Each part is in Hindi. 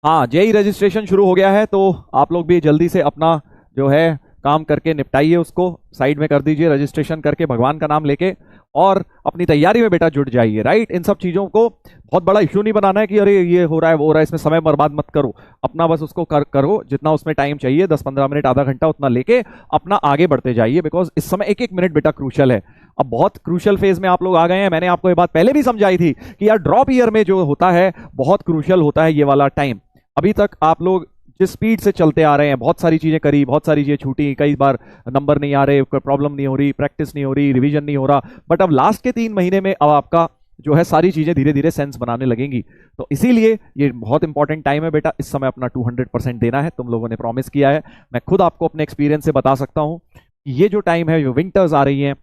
हाँ, जेई रजिस्ट्रेशन शुरू हो गया है, तो आप लोग भी जल्दी से अपना जो है काम करके निपटाइए, उसको साइड में कर दीजिए, रजिस्ट्रेशन करके भगवान का नाम लेके और अपनी तैयारी में बेटा जुट जाइए। राइट, इन सब चीजों को बहुत बड़ा इश्यू नहीं बनाना है कि अरे ये हो रहा है वो हो रहा है, इसमें समय बर्बाद मत करो। अपना बस उसको करो, जितना उसमें टाइम चाहिए 10-15 मिनट आधा घंटा उतना लेके अपना आगे बढ़ते जाइए, बिकॉज इस समय एक एक मिनट बेटा क्रूशल है। अब बहुत क्रूशल फेज में आप लोग आ गए हैं। मैंने आपको ये बात पहले भी समझाई थी कि यार ड्रॉप ईयर में जो होता है बहुत क्रूशल होता है ये वाला टाइम। अभी तक आप लोग जिस स्पीड से चलते आ रहे हैं, बहुत सारी चीजें करी, बहुत सारी चीजें छूटी, कई बार नंबर नहीं आ रहे, प्रॉब्लम नहीं हो रही, प्रैक्टिस नहीं हो रही, रिवीजन नहीं हो रहा, बट अब लास्ट के 3 महीने में अब आपका जो है सारी चीजें धीरे धीरे सेंस बनाने लगेंगी। तो इसीलिए ये बहुत इंपॉर्टेंट टाइम है बेटा, इस समय अपना 200% देना है, तुम लोगों ने प्रॉमिस किया है। मैं खुद आपको अपने एक्सपीरियंस से बता सकता हूं कि ये जो टाइम है, जो विंटर्स आ रही हैं,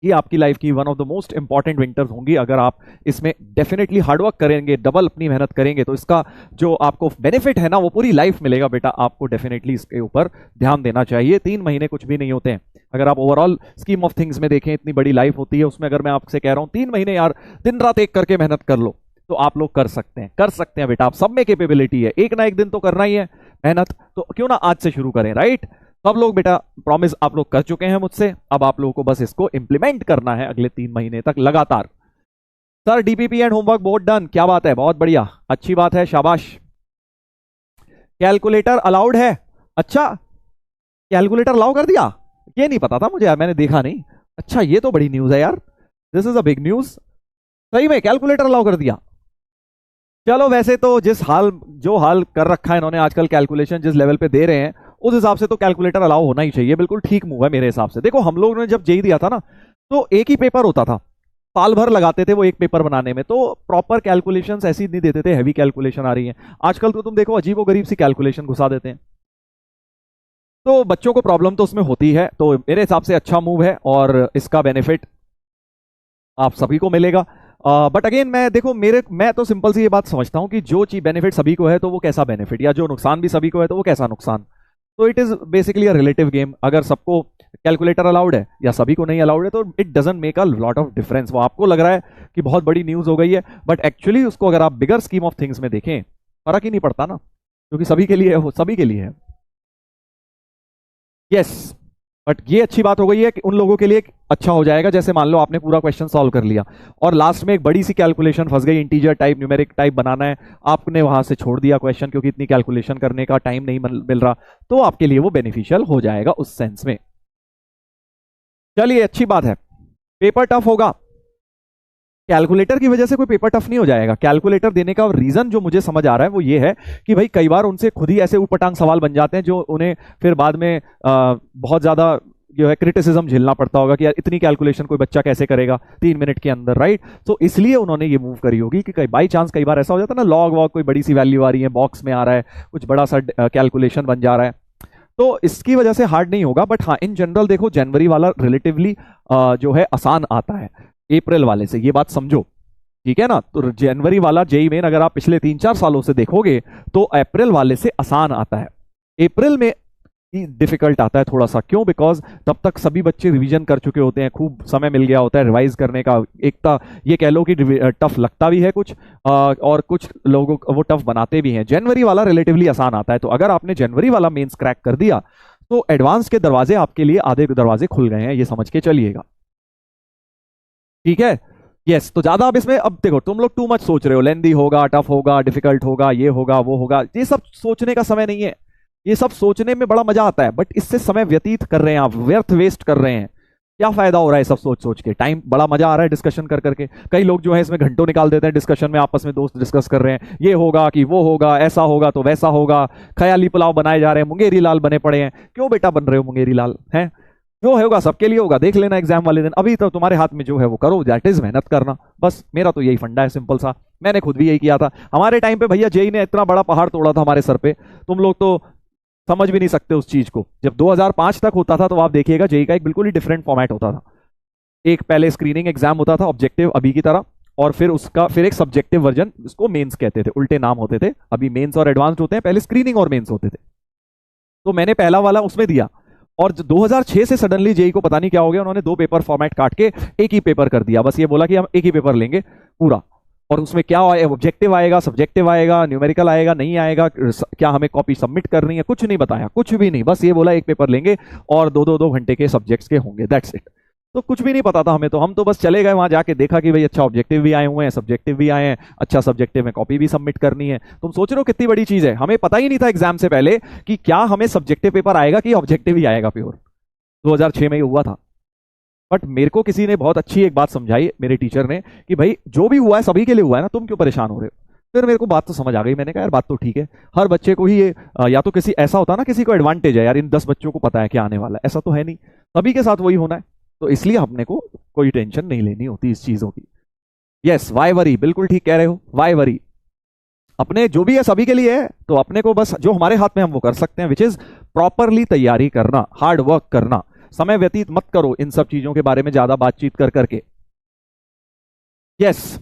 ये आपकी लाइफ की one of the most important winters होंगी। अगर आप इसमें डेफिनेटली हार्डवर्क करेंगे, डबल अपनी मेहनत करेंगे, तो इसका जो आपको बेनिफिट है ना वो पूरी लाइफ मिलेगा बेटा। आपको डेफिनेटली इसके ऊपर ध्यान देना चाहिए। 3 महीने कुछ भी नहीं होते हैं। अगर आप ओवरऑल स्कीम ऑफ थिंग्स में देखें, इतनी बड़ी लाइफ होती है, उसमें अगर मैं आपसे कह रहा हूं 3 महीने यार दिन रात एक करके मेहनत कर लो, तो आप लोग कर सकते हैं बेटा। आप सब में कैपेबिलिटी है, एक ना एक दिन तो करना ही है मेहनत, तो क्यों ना आज से शुरू करें। राइट, सब लोग बेटा प्रॉमिस आप लोग कर चुके हैं मुझसे, अब आप लोगों को बस इसको इंप्लीमेंट करना है अगले 3 महीने तक लगातार। Sir DPP and homework board done, क्या बात है, बहुत बढ़िया, अच्छी बात है, शाबाश। कैलकुलेटर अलाउड है, अच्छा कैलकुलेटर अलाउ कर दिया, ये नहीं पता था मुझे यार, मैंने देखा नहीं। अच्छा ये तो बड़ी न्यूज है यार, this is a big news, सही में कैलकुलेटर अलाउ कर दिया। चलो वैसे तो जो हाल कर रखा है इन्होंने आजकल, कैलकुलेशन जिस लेवल पे दे रहे हैं उस हिसाब से तो कैलकुलेटर अलाउ होना ही चाहिए, बिल्कुल ठीक मूव है मेरे हिसाब से। देखो हम लोगों ने जब जेई दिया था ना, तो एक ही पेपर होता था, साल भर लगाते थे वो एक पेपर बनाने में, तो प्रॉपर कैलकुलेशंस ऐसी नहीं देते थे, हैवी कैलकुलेशन आ रही है आजकल तो तुम देखो अजीबोगरीब सी कैलकुलेशन घुसा देते हैं, तो बच्चों को प्रॉब्लम तो उसमें होती है। तो मेरे हिसाब से अच्छा मूव है और इसका बेनिफिट आप सभी को मिलेगा। बट अगेन मैं तो सिंपल सी ये बात समझता हूं कि जो चीज बेनिफिट सभी को है तो वो कैसा बेनिफिट, या जो नुकसान भी सभी को है तो वो कैसा नुकसान। तो it is basically a relative game. अगर सबको कैलकुलेटर अलाउड है या सभी को नहीं अलाउड है, तो it doesn't make a lot of difference. वो आपको लग रहा है कि बहुत बड़ी न्यूज हो गई है, बट एक्चुअली उसको अगर आप बिगर स्कीम ऑफ थिंग्स में देखें, फर्क ही नहीं पड़ता ना, क्योंकि सभी के लिए है, सभी के लिए है। यस, बट ये अच्छी बात हो गई है कि उन लोगों के लिए अच्छा हो जाएगा जैसे मान लो आपने पूरा क्वेश्चन सॉल्व कर लिया और लास्ट में एक बड़ी सी कैलकुलेशन फंस गई, इंटीजर टाइप न्यूमेरिक टाइप बनाना है, आपने वहां से छोड़ दिया क्वेश्चन क्योंकि इतनी कैलकुलेशन करने का टाइम नहीं मिल रहा, तो आपके लिए वो बेनिफिशियल हो जाएगा उस सेंस में। चलिए अच्छी बात है। पेपर टफ होगा, कैलकुलेटर की वजह से कोई पेपर टफ नहीं हो जाएगा। कैलकुलेटर देने का रीजन जो मुझे समझ आ रहा है वो ये है कि भाई कई बार उनसे खुद ही ऐसे ऊटपटांग सवाल बन जाते हैं जो उन्हें फिर बाद में बहुत ज्यादा जो है क्रिटिसिज्म झेलना पड़ता होगा कि यार इतनी कैलकुलेशन कोई बच्चा कैसे करेगा 3 मिनट के अंदर। राइट, तो इसलिए उन्होंने ये मूव करी होगी कि बाई चांस कई बार ऐसा हो जाता है ना, लॉग वॉग कोई बड़ी सी वैल्यू आ रही है, बॉक्स में आ रहा है, कुछ बड़ा सा कैलकुलेशन बन जा रहा है, तो इसकी वजह से हार्ड नहीं होगा। बट हाँ, इन जनरल देखो जनवरी वाला रिलेटिवली जो है आसान आता है अप्रैल वाले से, ये बात समझो, ठीक है ना। तो जनवरी वाला जेई मेन अगर आप पिछले 3-4 सालों से देखोगे तो अप्रैल वाले से आसान आता है, अप्रैल में डिफिकल्ट आता है थोड़ा सा। क्यों? बिकॉज तब तक सभी बच्चे रिवीजन कर चुके होते हैं, खूब समय मिल गया होता है रिवाइज करने का। एक तो ये कह लो कि टफ लगता भी है कुछ और कुछ लोगों वो टफ बनाते भी हैं। जनवरी वाला रिलेटिवली आसान आता है, तो अगर आपने जनवरी वाला मेंस क्रैक कर दिया तो एडवांस के दरवाजे आपके लिए आधे दरवाजे खुल गए हैं, ये समझ के चलिएगा, ठीक है। यस, तो ज्यादा अब इसमें, अब देखो तुम लोग टू मच सोच रहे हो, लेंदी होगा, टफ होगा, डिफिकल्ट होगा, ये होगा वो होगा, ये सब सोचने का समय नहीं है। ये सब सोचने में बड़ा मजा आता है, बट इससे समय व्यतीत कर रहे हैं आप, व्यर्थ वेस्ट कर रहे हैं। क्या फायदा हो रहा है सब सोच सोच के? टाइम बड़ा मजा आ रहा है डिस्कशन कर करके। कई लोग जो है इसमें घंटों निकाल देते हैं डिस्कशन में, आपस में दोस्त डिस्कस कर रहे हैं, ये होगा कि वो होगा, ऐसा होगा तो वैसा होगा, ख्याली पुलाव बनाए जा रहे हैं, मुंगेरी लाल बने पड़े हैं। क्यों बेटा बन रहे हो मुंगेरी लाल? हैं जो होगा सबके लिए होगा, देख लेना एग्जाम वाले दिन। अभी तो तुम्हारे हाथ में जो है वो करो, दैट इज मेहनत करना, बस मेरा तो यही फंडा है, सिंपल सा। मैंने खुद भी यही किया था। हमारे टाइम पे भैया जेई ने इतना बड़ा पहाड़ तोड़ा था हमारे सर पे, तुम लोग तो समझ भी नहीं सकते उस चीज को। जब 2005 तक होता था तो आप देखिएगा जेई का एक बिल्कुल ही डिफरेंट फॉर्मेट होता था। एक पहले स्क्रीनिंग एग्जाम होता था ऑब्जेक्टिव अभी की तरह, और फिर एक सब्जेक्टिव वर्जन, इसको मेंस कहते थे, उल्टे नाम होते थे। अभी मेंस और एडवांस्ड होते हैं, पहले स्क्रीनिंग और मेंस होते थे। तो मैंने पहला वाला उसमें दिया, और 2006 से सडनली जेई को पता नहीं क्या हो गया, उन्होंने 2 पेपर फॉर्मेट काट के एक ही पेपर कर दिया। बस ये बोला कि हम एक ही पेपर लेंगे पूरा, और उसमें क्या ऑब्जेक्टिव आएगा, सब्जेक्टिव आएगा, न्यूमेरिकल आएगा, नहीं आएगा, क्या हमें कॉपी सबमिट करनी है, कुछ नहीं बताया, कुछ भी नहीं। बस ये बोला एक पेपर लेंगे और दो घंटे के सब्जेक्ट्स के होंगे, दैट्स इट। तो कुछ भी नहीं पता था हमें, तो हम तो बस चले गए वहां, जाके देखा कि भाई अच्छा ऑब्जेक्टिव भी आए हुए हैं, सब्जेक्टिव भी आए हैं, अच्छा सब्जेक्टिव में कॉपी भी सबमिट करनी है। तुम सोच रहे हो कितनी बड़ी चीज है, हमें पता ही नहीं था एग्जाम से पहले कि क्या हमें सब्जेक्टिव पेपर आएगा कि ऑब्जेक्टिव ही आएगा प्योर। 2006 में ही हुआ था। बट मेरे को किसी ने बहुत अच्छी एक बात समझाई, मेरे टीचर ने, कि भाई जो भी हुआ है सभी के लिए हुआ है ना, तुम क्यों परेशान हो रहे हो। फिर मेरे को बात तो समझ आ गई, मैंने कहा यार बात तो ठीक है, हर बच्चे को ही ये या तो किसी ऐसा होता ना, किसी को एडवांटेज है यार, इन 10 बच्चों को पता है क्या आने वाला है, ऐसा तो है नहीं, सभी के साथ वही होना है। तो इसलिए अपने को कोई टेंशन नहीं लेनी होती इस चीजों की। यस, वाई वरी, बिल्कुल ठीक कह रहे हो, वाई वरी। अपने जो भी है सभी के लिए है, तो अपने को बस जो हमारे हाथ में हम वो कर सकते हैं, विच इज प्रॉपरली तैयारी करना, हार्ड वर्क करना। समय व्यतीत मत करो इन सब चीजों के बारे में ज्यादा बातचीत कर करके। यस